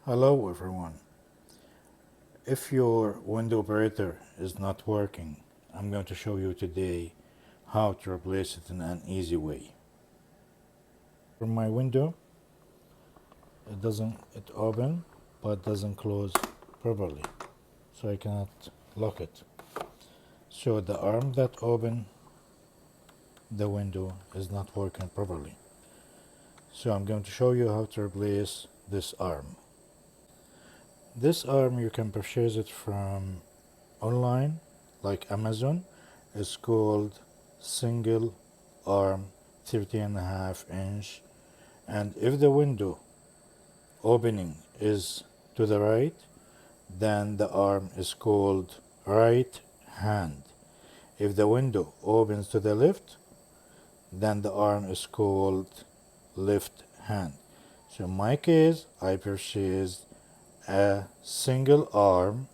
Hello everyone. If your window operator is not working, I'm going to show you today how to replace it in an easy way. From my window, it open but doesn't close properly, so I cannot lock it. So the arm that open the window is not working properly. So I'm going to show you how to replace this arm. This arm you can purchase it from online like Amazon. It's called single arm 13.5 inch, and if the window opening is to the right, then the arm is called right hand. If the window opens to the left, then the arm is called left hand. So in my case, I purchased a single arm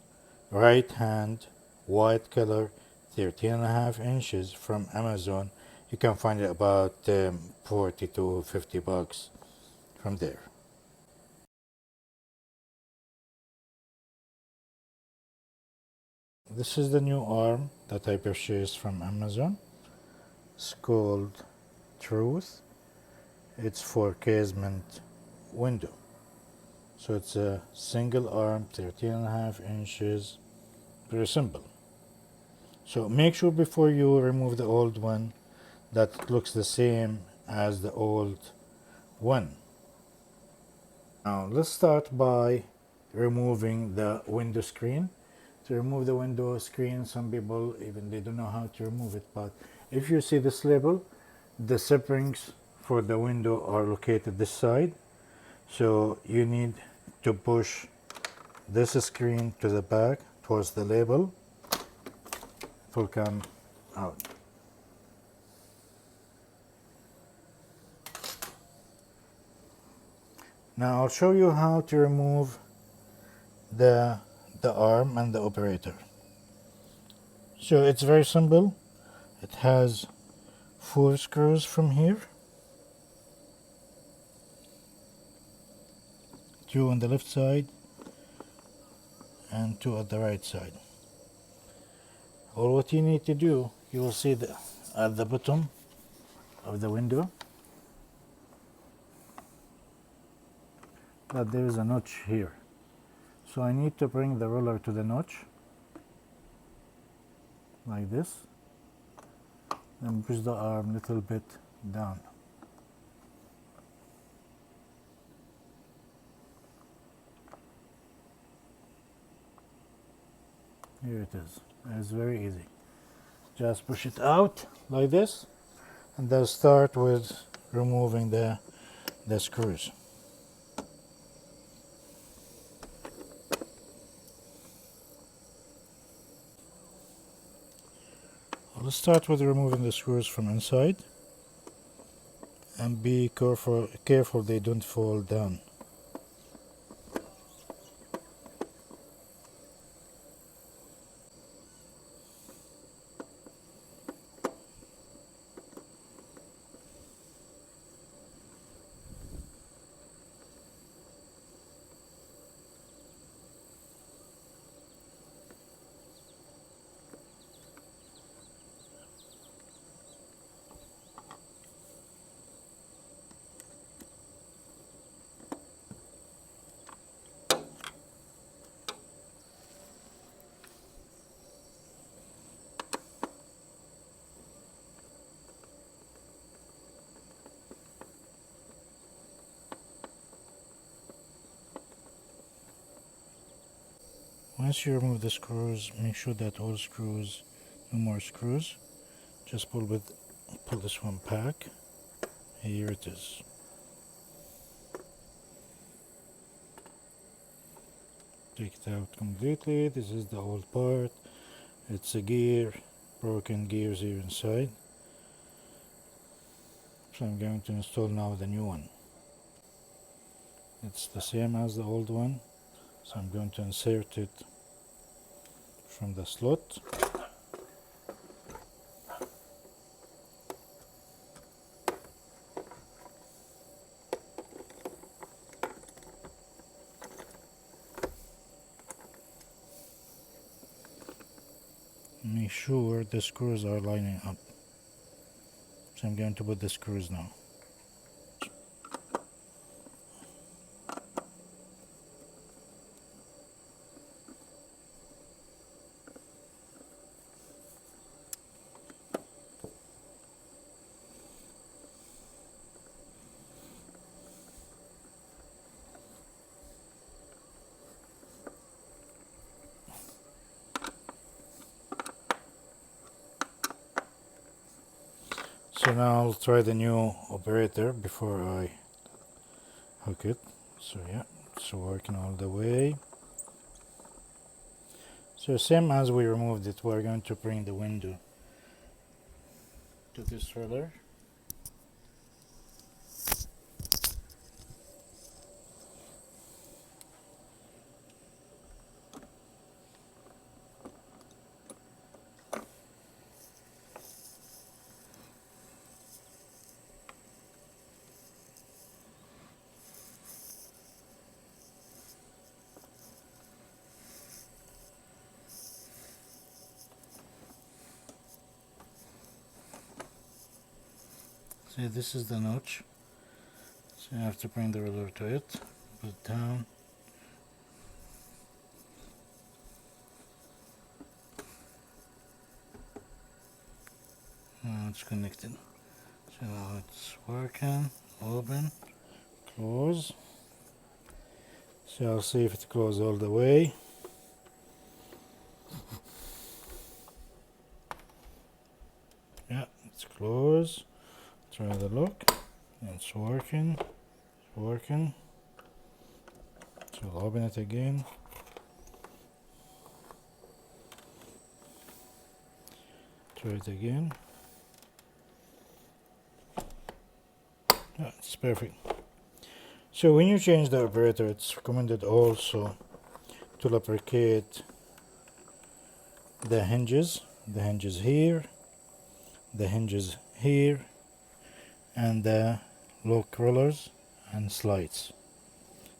right hand white color 13.5 inches from Amazon. You can find it about 40 to 50 bucks from there. This is the new arm that I purchased from Amazon. It's called Truth. It's for casement window. So it's a single arm 13.5 inches. Very simple. So make sure before you remove the old one that it looks the same as the old one. Now let's start by removing the window screen. To remove the window screen, some people even they don't know how to remove it, but if you see this label, the springs for the window are located this side. So you need to push this screen to the back towards the label. It will come out. Now I'll show you how to remove the arm and the operator. So it's very simple. It has 4 screws from here, 2 on the left side and 2 at the right side. All what you need to do, you will see at the bottom of the window that there is a notch here. So I need to bring the roller to the notch like this and push the arm a little bit down. Here it is. It's very easy. Just push it out like this and then start with removing the screws. Let's start with removing the screws from inside and be careful they don't fall down. Once you remove the screws, make sure that all screws, no more screws. Just pull this one back. Here it is. Take it out completely. This is the old part. It's a gear, broken gears here inside. So I'm going to install now the new one. It's the same as the old one. So I'm going to insert it from the slot. making sure the screws are lining up. So I'm going to put the screws now. So now I'll try the new operator before I hook it. So yeah, it's working all the way. So same as we removed it, we're going to bring the window to this roller. See, this is the notch. So you have to bring the roller to it, put it down. Now it's connected. So now it's working. Open, close. So I'll see if it closes all the way. Yeah, it's closed. Try the lock. It's working. It's working. So I'll open it again. Try it again. Yeah, it's perfect. So when you change the operator, it's recommended also to lubricate the hinges here, the hinges here, and the lock rollers and slides,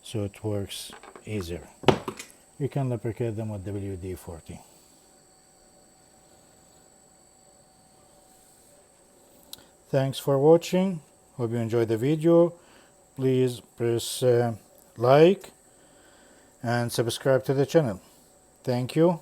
so it works easier. You can lubricate them with WD-40. Thanks for watching. Hope you enjoyed the video. Please press like and subscribe to the channel. Thank you.